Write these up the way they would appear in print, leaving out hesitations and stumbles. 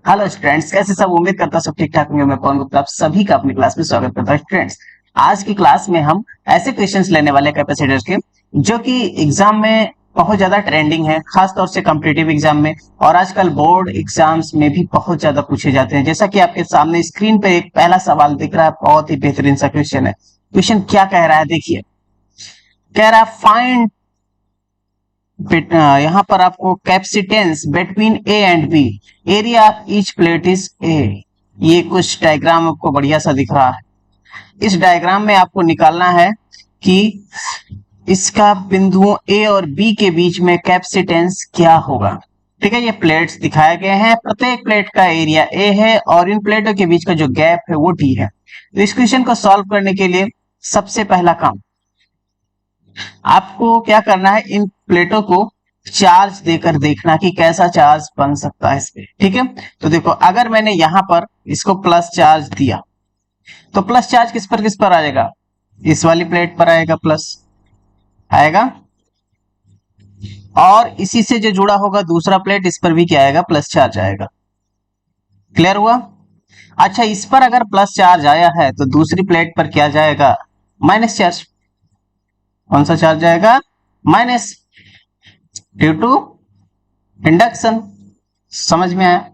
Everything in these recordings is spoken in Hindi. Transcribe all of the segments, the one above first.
हेलो स्टूडेंट्स, कैसे सब। उम्मीद करता हूं सब ठीक ठाक होंगे। मैं पवन गुप्ता आप सभी का अपनी क्लास में स्वागत करता हूं। स्टूडेंट्स, आज की क्लास में हम ऐसे क्वेश्चंस लेने वाले हैं कैपेसिटर के जो कि एग्जाम में बहुत ज्यादा ट्रेंडिंग है, खास तौर से कॉम्पिटिटिव एग्जाम में और आजकल बोर्ड एग्जाम्स में भी बहुत ज्यादा पूछे जाते हैं। जैसा कि आपके सामने स्क्रीन पे एक पहला सवाल दिख रहा है, बहुत ही बेहतरीन सा क्वेश्चन है। क्वेश्चन क्या कह रहा है देखिए। कह रहा है फाइंड यहाँ पर आपको capacitance between A and B, area of each plate is A. ये कुछ डायग्राम आपको बढ़िया सा दिख रहा है। इस डायग्राम में आपको निकालना है कि इसका बिंदुओं ए और बी के बीच में कैपेसिटेंस क्या होगा। ठीक है, ये प्लेट्स दिखाए गए हैं, प्रत्येक प्लेट का एरिया ए है और इन प्लेटों के बीच का जो गैप है वो डी है। तो इस क्वेश्चन को सॉल्व करने के लिए सबसे पहला काम आपको क्या करना है, इन प्लेटों को चार्ज देकर देखना कि कैसा चार्ज बन सकता है इस पे। ठीक है, तो देखो अगर मैंने यहां पर इसको प्लस चार्ज दिया तो प्लस चार्ज किस पर आएगा, इस वाली प्लेट पर आएगा, प्लस आएगा। और इसी से जो जुड़ा होगा दूसरा प्लेट, इस पर भी क्या आएगा, प्लस चार्ज आएगा। क्लियर हुआ। अच्छा, इस पर अगर प्लस चार्ज आया है तो दूसरी प्लेट पर क्या जाएगा, माइनस चार्ज। कौन सा चार्ज आएगा, माइनस, ड्यू टू इंडक्शन। समझ में आया,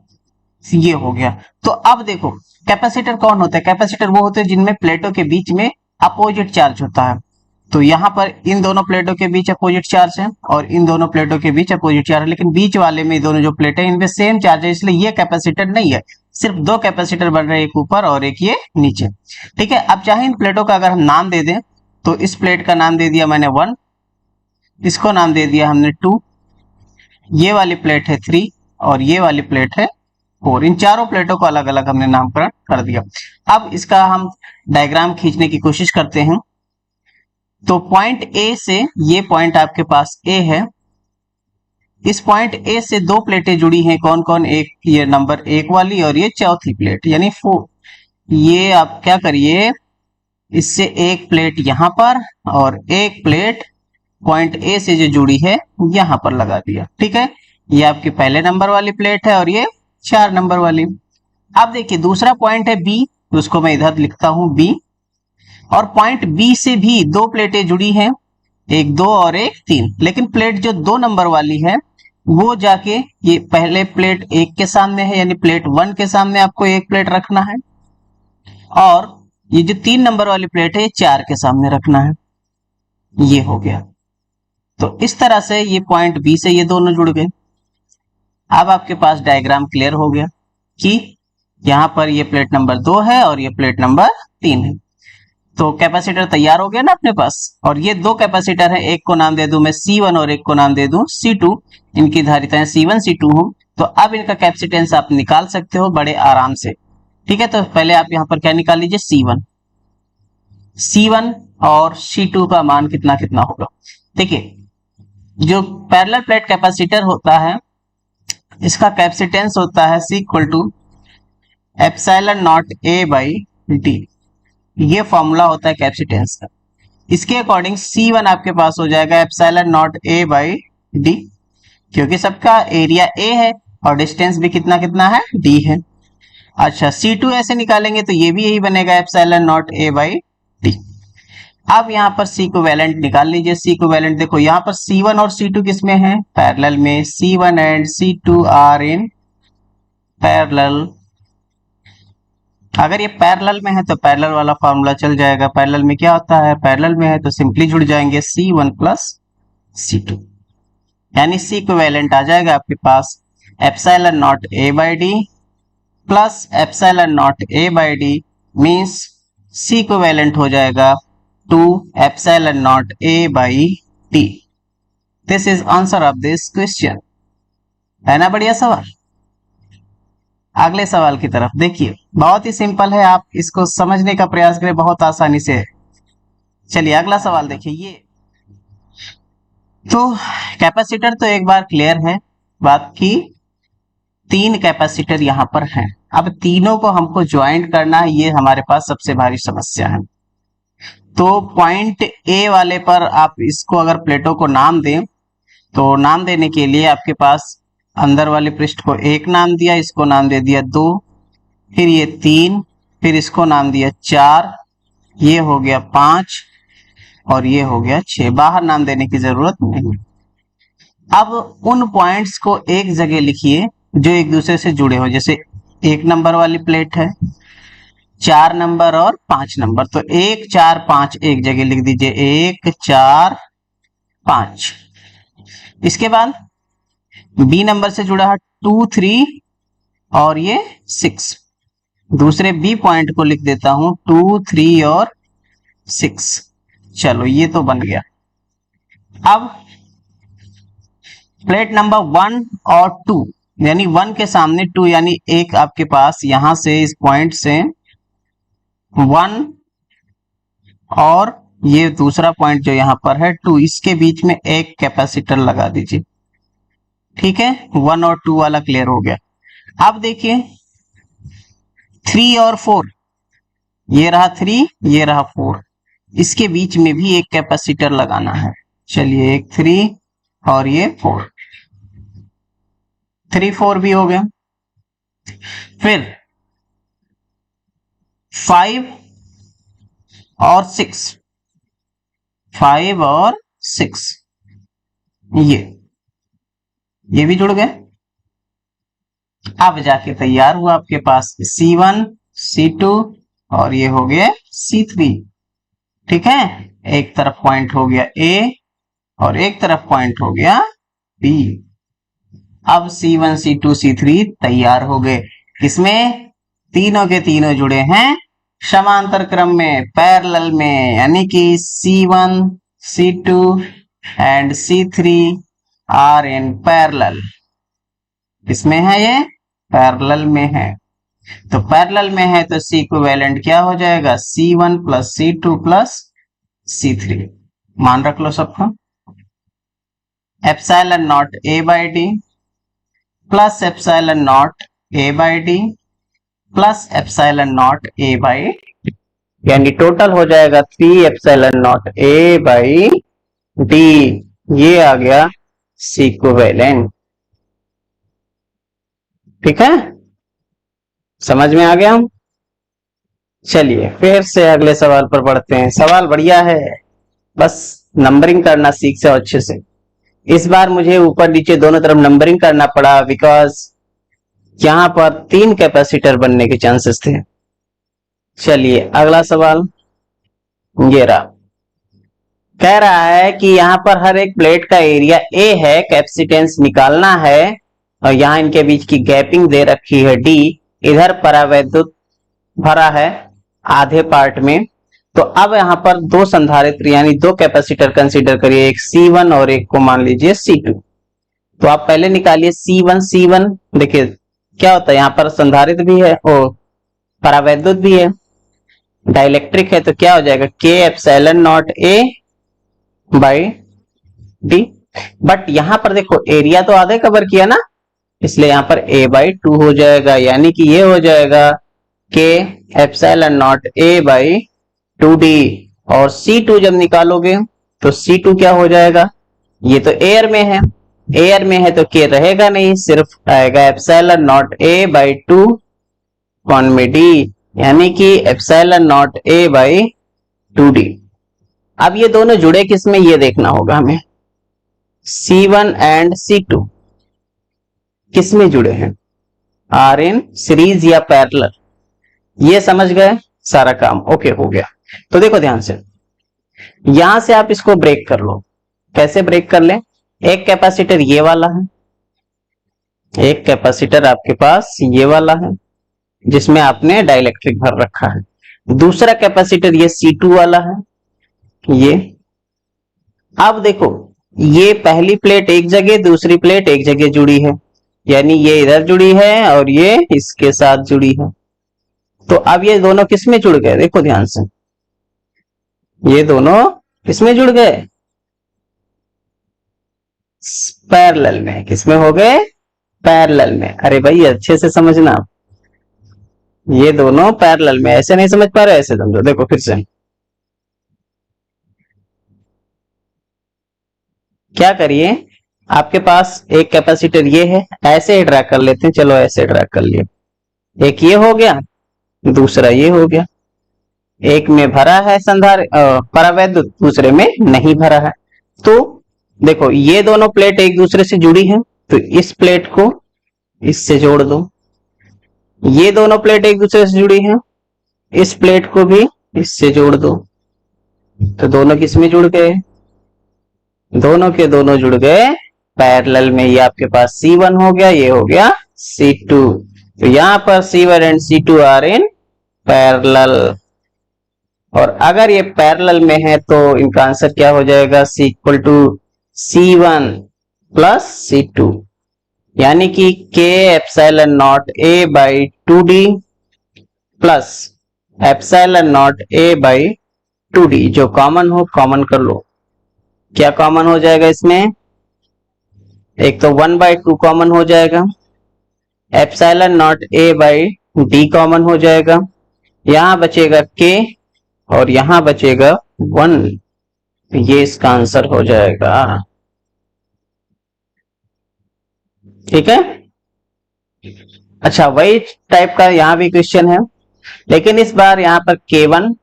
ये हो गया। तो अब देखो कैपेसिटर कौन होता है, कैपेसिटर वो होते हैं जिनमें प्लेटों के बीच में अपोजिट चार्ज होता है। तो यहाँ पर इन दोनों प्लेटों के बीच अपोजिट चार्ज है और इन दोनों प्लेटों के बीच अपोजिट चार्ज है, लेकिन बीच वाले में दोनों जो प्लेट है इनमें सेम चार्ज है, इसलिए ये कैपेसिटर नहीं है। सिर्फ दो कैपेसिटर बन रहे हैं, एक ऊपर और एक ये नीचे। ठीक है, अब चाहे इन प्लेटों का अगर हम नाम दे दें तो इस प्लेट का नाम दे दिया मैंने 1, इसको नाम दे दिया हमने 2, ये वाली प्लेट है 3 और ये वाली प्लेट है 4। इन चारों प्लेटों को अलग अलग हमने नामकरण कर दिया। अब इसका हम डायग्राम खींचने की कोशिश करते हैं। तो पॉइंट ए से ये पॉइंट आपके पास ए है, इस पॉइंट ए से दो प्लेटें जुड़ी हैं, कौन कौन, एक ये नंबर 1 वाली और ये चौथी प्लेट यानी 4। ये आप क्या करिए, इससे एक प्लेट यहां पर और एक प्लेट पॉइंट ए से जो जुड़ी है यहां पर लगा दिया। ठीक है, ये आपकी पहले नंबर वाली प्लेट है और ये 4 नंबर वाली। अब देखिए दूसरा पॉइंट है बी, तो उसको मैं इधर लिखता हूं बी। और पॉइंट बी से भी दो प्लेटें जुड़ी हैं, एक 2 और एक 3, लेकिन प्लेट जो 2 नंबर वाली है वो जाके ये पहले प्लेट 1 के सामने है, यानी प्लेट 1 के सामने आपको एक प्लेट रखना है और ये जो 3 नंबर वाली प्लेट है ये 4 के सामने रखना है। ये हो गया। तो इस तरह से ये पॉइंट बी से ये दोनों जुड़ गए। अब आपके पास डायग्राम क्लियर हो गया कि यहां पर ये प्लेट नंबर 2 है और ये प्लेट नंबर 3 है। तो कैपेसिटर तैयार हो गया ना अपने पास। और ये दो कैपेसिटर है, एक को नाम दे दूं मैं C1 और एक को नाम दे दूं C2। इनकी धारिताएं C1 C2 हो, तो अब इनका कैपेसिटेंस आप निकाल सकते हो बड़े आराम से। ठीक है, तो पहले आप यहां पर क्या निकाल लीजिए, C1 और C2 का मान कितना कितना होगा। देखिए जो पैरेलल प्लेट कैपेसिटर होता है इसका कैपेसिटेंस होता है C equal to epsilon not A by D. ये फॉर्मूला होता है कैपेसिटेंस का। इसके अकॉर्डिंग C1 आपके पास हो जाएगा epsilon not A by D, क्योंकि सबका एरिया A है और डिस्टेंस भी कितना कितना है, D है। अच्छा, C2 ऐसे निकालेंगे तो ये भी यही बनेगा epsilon not A by D. अब यहाँ पर C इक्विवेलेंट निकाल लीजिए। C इक्विवेलेंट देखो यहाँ पर C1 और C2 किस में है, पैरेलल में। C1 and C2 are in parallel. अगर ये पैरेलल में है तो पैरेलल वाला फॉर्मूला चल जाएगा। पैरेलल में क्या होता है, पैरेलल में है तो सिंपली जुड़ जाएंगे C1 प्लस C2, यानी C इक्विवेलेंट आ जाएगा आपके पास epsilon not A by D plus epsilon not A by D means C equivalent हो जाएगा to epsilon not A by D. This is answer of this question. है ना बढ़िया सवाल। अगले सवाल की तरफ देखिए, बहुत ही सिंपल है, आप इसको समझने का प्रयास करें, बहुत आसानी से। चलिए अगला सवाल देखिए। ये तो कैपेसिटर तो एक बार क्लियर है बात की, 3 कैपेसिटर यहां पर हैं। अब तीनों को हमको ज्वाइंट करना है, ये हमारे पास सबसे भारी समस्या है। तो पॉइंट ए वाले पर आप इसको अगर प्लेटों को नाम दें तो नाम देने के लिए आपके पास अंदर वाले पृष्ठ को 1 नाम दिया, इसको नाम दे दिया 2, फिर ये 3, फिर इसको नाम दिया 4, ये हो गया 5 और ये हो गया 6। बाहर नाम देने की जरूरत नहीं। अब उन पॉइंट्स को एक जगह लिखिए जो एक दूसरे से जुड़े हो। जैसे 1 नंबर वाली प्लेट है, 4 नंबर और 5 नंबर, तो 1 4 5 एक जगह लिख दीजिए, 1 4 5। इसके बाद बी नंबर से जुड़ा है 2 3 और ये 6। दूसरे बी पॉइंट को लिख देता हूं 2 3 और 6। चलो ये तो बन गया। अब प्लेट नंबर 1 और 2, यानी 1 के सामने 2, यानी एक आपके पास यहां से इस पॉइंट से 1 और ये दूसरा पॉइंट जो यहां पर है 2, इसके बीच में एक कैपेसिटर लगा दीजिए। ठीक है, 1 और 2 वाला क्लियर हो गया। अब देखिए 3 और 4, ये रहा 3, ये रहा 4, इसके बीच में भी एक कैपेसिटर लगाना है। चलिए, एक 3 और ये 4, 3 4 भी हो गया। फिर 5 और 6, 5 और 6, ये भी जुड़ गए। अब जाके तैयार हुआ आपके पास C1 C2 और ये हो गया C3। ठीक है, एक तरफ पॉइंट हो गया A और एक तरफ पॉइंट हो गया B। अब C1 C2 C3 तैयार हो गए। किसमें? तीनों के तीनों जुड़े हैं समांतर क्रम में, पैरेलल में, यानी कि C1 C2 and C3 are in parallel. किसमें है ये? पैरेलल में है। तो पैरेलल में है तो C इक्विवेलेंट क्या हो जाएगा? C1 plus C2 plus C3। मान रख लो सबको। Epsilon not A by D plus epsilon not A by D plus epsilon not A by, यानी टोटल हो जाएगा 3 epsilon not A by D. ये आ गया C इक्विवेलेंट। ठीक है, समझ में आ गया? चलिए फिर से अगले सवाल पर बढ़ते हैं। सवाल बढ़िया है, बस नंबरिंग करना सीख जाओ अच्छे से। इस बार मुझे ऊपर नीचे दोनों तरफ नंबरिंग करना पड़ा बिकॉज यहां पर 3 कैपेसिटर बनने के चांसेस थे। चलिए अगला सवाल ये रहा। कह रहा है कि यहां पर हर एक प्लेट का एरिया A है, कैपेसिटेंस निकालना है और यहां इनके बीच की गैपिंग दे रखी है D। इधर परावैद्युत भरा है आधे पार्ट में। तो अब यहां पर 2 संधारित्र यानी 2 कैपेसिटर कंसीडर करिए, एक C1 और एक को मान लीजिए C2। तो आप पहले निकालिए C1। देखिए क्या होता है, यहां पर संधारित्र भी है और परावैद्युत भी है, डाइलेक्ट्रिक है, तो क्या हो जाएगा K epsilon not A by D. But यहां पर देखो एरिया तो आधे कवर किया ना, इसलिए यहां पर A बाई 2 हो जाएगा, यानी कि ये हो जाएगा K epsilon not A by 2D। और C2 जब निकालोगे तो C2 क्या हो जाएगा? ये तो एयर में है, एयर में है तो K रहेगा नहीं, सिर्फ आएगा एप्सिलॉन नॉट A बाई 2 कौन में D, यानी कि epsilon not A by 2D। अब ये दोनों जुड़े किसमें ये देखना होगा हमें। C1 एंड C2 किसमें जुड़े हैं? आर इन सीरीज या पैरेलल। ये समझ गए, सारा काम ओके हो गया। तो देखो ध्यान से, यहां से आप इसको ब्रेक कर लो। कैसे ब्रेक कर ले? एक कैपेसिटर ये वाला है, एक कैपेसिटर आपके पास ये वाला है जिसमें आपने डाइलेक्ट्रिक भर रखा है। दूसरा कैपेसिटर ये C2 वाला है ये। अब देखो ये पहली प्लेट एक जगह, दूसरी प्लेट एक जगह जुड़ी है, यानी ये इधर जुड़ी है और ये इसके साथ जुड़ी है। तो अब ये दोनों किसमें जुड़ गए? देखो ध्यान से, ये दोनों किसमें जुड़ गए? पैरेलल में। किसमें हो गए? पैरेलल में। अरे भाई अच्छे से समझना, ये दोनों पैरेलल में। ऐसे नहीं समझ पा रहे, ऐसे समझो। देखो फिर से क्या करिए, आपके पास एक कैपेसिटर ये है, ऐसे ही ड्रैग कर लेते हैं, चलो ऐसे ड्रैग कर लिए, एक ये हो गया, दूसरा ये हो गया, एक में भरा है संधारित्र परावैद्युत, दूसरे में नहीं भरा है। तो देखो ये दोनों प्लेट एक दूसरे से जुड़ी हैं, तो इस प्लेट को इससे जोड़ दो, ये दोनों प्लेट एक दूसरे से जुड़ी हैं, इस प्लेट को भी इससे जोड़ दो, तो दोनों किस में जुड़ गए, दोनों के दोनों जुड़ गए पैरेलल में। ये आपके पास C1 हो गया, ये हो गया C2। तो यहां पर C1 and C2 are in parallel, और अगर ये पैरेलल में है तो इनका आंसर क्या हो जाएगा, C equal to C1 plus C2, यानी कि K epsilon not A by 2D plus epsilon not A by 2D, जो कॉमन हो कॉमन कर लो। क्या कॉमन हो जाएगा इसमें, एक तो 1/2 कॉमन हो जाएगा, epsilon not A by D common हो जाएगा, यहां बचेगा K और यहां बचेगा 1, ये इसका आंसर हो जाएगा। ठीक है, अच्छा वही टाइप का यहां भी क्वेश्चन है, लेकिन इस बार यहां पर K1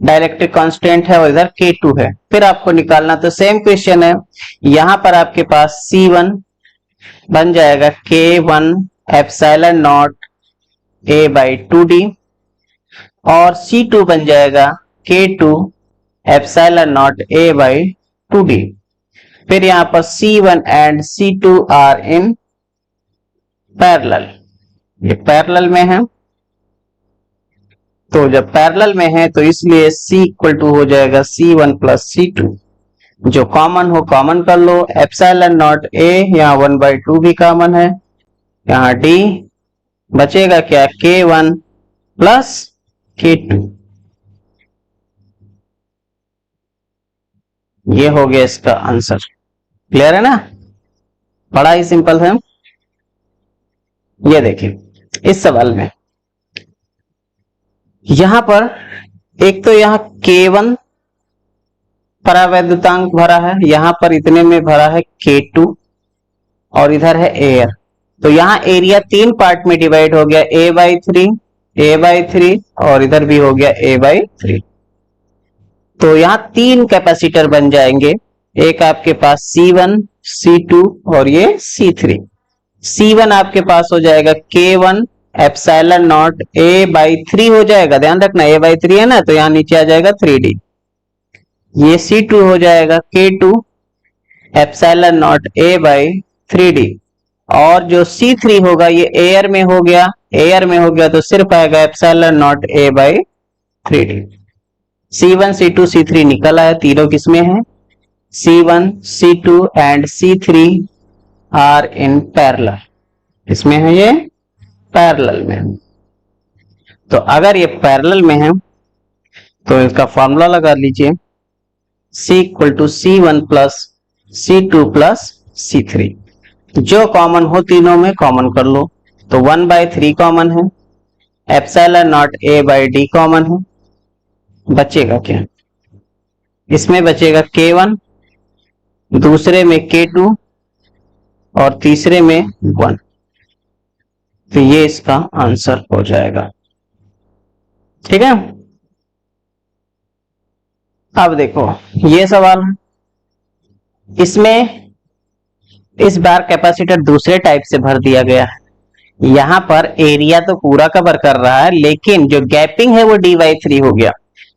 डायरेक्ट्रिक कांस्टेंट है और इधर K2 है, फिर आपको निकालना तो सेम क्वेश्चन है। यहां पर आपके पास C1 बन जाएगा K1 epsilon not A by 2D और C2 बन जाएगा K2 epsilon not A by 2D। फिर यहां पर C1 and C2 are in parallel, ये पैरेलल में है, तो जब पैरेलल में है तो इसलिए C इक्वल टू हो जाएगा C1 प्लस C2, जो कॉमन हो कॉमन कर लो, एप्सिलॉन नॉट A यहाँ 1/2 भी कॉमन है, यहाँ D बचेगा क्या, K1 प्लस K2, ये हो गया इसका आंसर। क्लियर है ना, बड़ा ही सिंपल है। ये देखिए इस सवाल में यहां पर एक तो यहां K1 परावैद्युतांक भरा है, यहां पर इतने में भरा है K2 और इधर है एयर, तो यहां एरिया 3 पार्ट में डिवाइड हो गया, A/3 और इधर भी हो गया A/3। तो यहां 3 कैपेसिटर बन जाएंगे, एक आपके पास C1 C2 और ये C3। C1 आपके पास हो जाएगा K1 एप्सिलॉन नॉट A/3 हो जाएगा, ध्यान रखना A/3 है ना, तो यहां नीचे आ जाएगा 3D। ये C2 हो जाएगा K2 एप्सिलॉन नॉट A/3D, और जो C3 होगा ये एयर में हो गया, एयर में हो गया तो सिर्फ आएगा epsilon not A/3D। C1 C2 C3 निकल आया, तीनों किसमें है, C1 C2 and C3 are in parallel, इसमें है ये पैरेलल में। तो अगर ये पैरेलल में है तो इसका फॉर्मूला लगा लीजिए, C equal to C1 plus C2 plus C3, जो कॉमन हो तीनों में कॉमन कर लो, तो 1/3 कॉमन है, epsilon not A by D common है, बचेगा क्या, इसमें बचेगा K1, दूसरे में K2 और तीसरे में 1, तो ये इसका आंसर हो जाएगा। ठीक है, अब देखो ये सवाल है, इसमें इस बार कैपेसिटर दूसरे टाइप से भर दिया गया है, यहां पर एरिया तो पूरा कवर कर रहा है लेकिन जो गैपिंग है वो D/3 हो गया,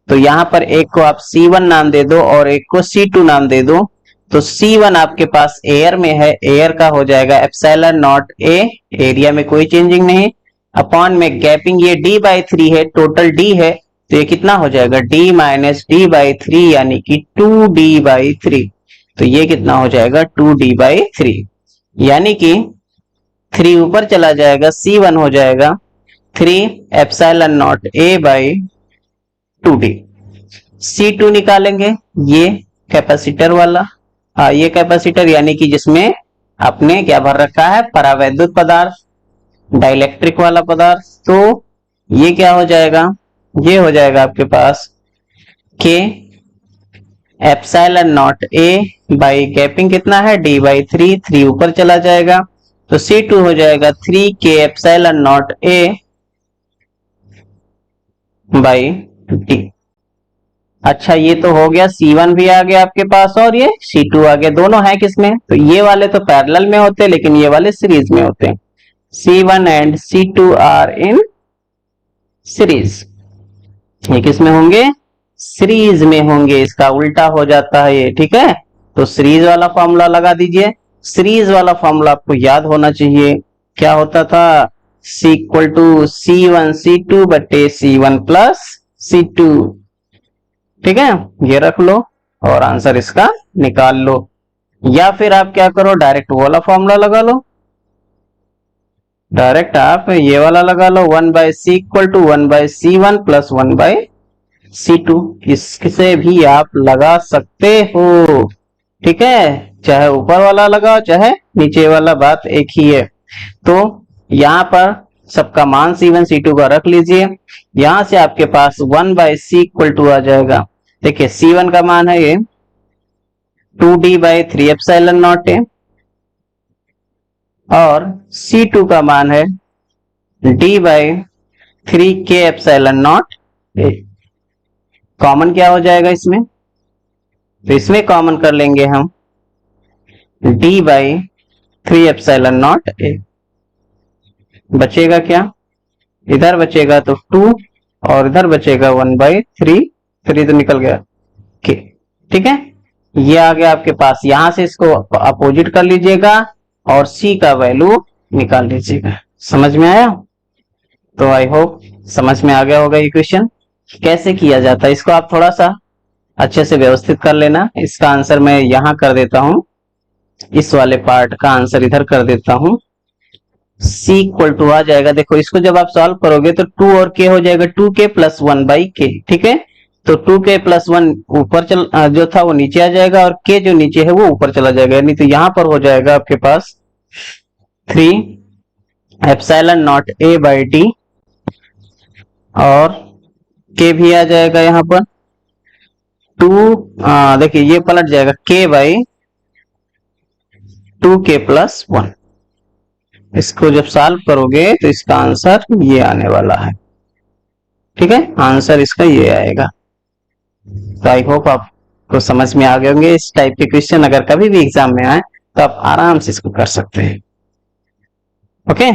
तो यहां पर एक को आप C1 नाम दे दो और एक को C2 नाम दे दो, तो C1 आपके पास एयर में है, एयर का हो जाएगा एप्सिलॉन नॉट A, एरिया में कोई चेंजिंग नहीं, अपॉन में गैपिंग ये D/3 है, टोटल D है, तो ये कितना हो जाएगा D माइनस D/3 यानी कि 2D/3, तो ये कितना हो जाएगा 2D/3, यानी कि 3 ऊपर चला जाएगा, C1 हो जाएगा 3 एप्सिलॉन नॉट A/2D। C2 निकालेंगे, ये कैपेसिटर वाला, ये कैपेसिटर यानी कि जिसमें आपने क्या भर रखा है, परावैद्युत पदार्थ, डाइलेक्ट्रिक वाला पदार्थ, तो ये क्या हो जाएगा, ये हो जाएगा आपके पास K epsilon not a by gapping कितना है डी बाई 3, 3 ऊपर चला जाएगा तो C2 हो जाएगा 3K epsilon not a by D. अच्छा ये तो हो गया, C1 भी आ गया आपके पास और ये C2 आ गया, दोनों है किसमें, तो ये वाले तो पैरेलल में होते हैं लेकिन ये वाले सीरीज में होते हैं। C1 and C2 are in series, ये किसमें होंगे, सीरीज में होंगे, इसका उल्टा हो जाता है ये, ठीक है। तो सीरीज वाला फॉर्मूला लगा दीजिए। सीरीज वाला फॉर्मूला आपको याद होना चाहिए, क्या होता था, C equal to C1 C2 बटे C1 प्लस C2, ठीक है, ये रख लो और आंसर इसका निकाल लो। या फिर आप क्या करो, डायरेक्ट वो वाला फॉर्मूला लगा लो, डायरेक्ट आप ये वाला लगा लो, 1 by C equal to 1 by C1 plus 1 by C2, इससे भी आप लगा सकते हो, ठीक है, चाहे ऊपर वाला लगाओ चाहे नीचे वाला, बात एक ही है। तो यहाँ पर सबका मान C1 C2 का रख लीजिए, यहां से आपके पास 1 बाय सी इक्वल टू आ जाएगा, देखिए C1 का मान है ये 2D बाई 3 एप्सिलॉन नॉट है और C2 का मान है D by 3K epsilon not a. Common क्या हो जाएगा इसमें, तो इसमें कॉमन कर लेंगे हम D by 3 epsilon not a, बचेगा क्या, इधर बचेगा तो 2 और इधर बचेगा 1 बाई 3, 3 तो निकल गया के, ठीक है, ये आ गया आपके पास। यहां से इसको अपोजिट कर लीजिएगा और C का वैल्यू निकाल लीजिएगा, समझ में आया। तो आई होप समझ में आ गया होगा ये क्वेश्चन कैसे किया जाता है, इसको आप थोड़ा सा अच्छे से व्यवस्थित कर लेना। इसका आंसर मैं यहां कर देता हूं, इस वाले पार्ट का आंसर इधर कर देता हूं, C इक्वल टू आ जाएगा, देखो इसको जब आप सॉल्व करोगे तो 2 और K हो जाएगा 2K प्लस 1 बाई K, ठीक है, तो 2K प्लस 1 ऊपर जो था वो नीचे आ जाएगा और K जो नीचे है वो ऊपर चला जाएगा, यानी तो यहां पर हो जाएगा आपके पास 3 epsilon not A by D और K भी आ जाएगा यहाँ पर 2, देखिए ये पलट जाएगा K बाई 2K प्लस 1, इसको जब सॉल्व करोगे तो इसका आंसर ये आने वाला है, ठीक है, आंसर इसका ये आएगा। तो आई होप आपको समझ में आ गए होंगे। इस टाइप के क्वेश्चन अगर कभी भी एग्जाम में आए तो आप आराम से इसको कर सकते हैं, ओके।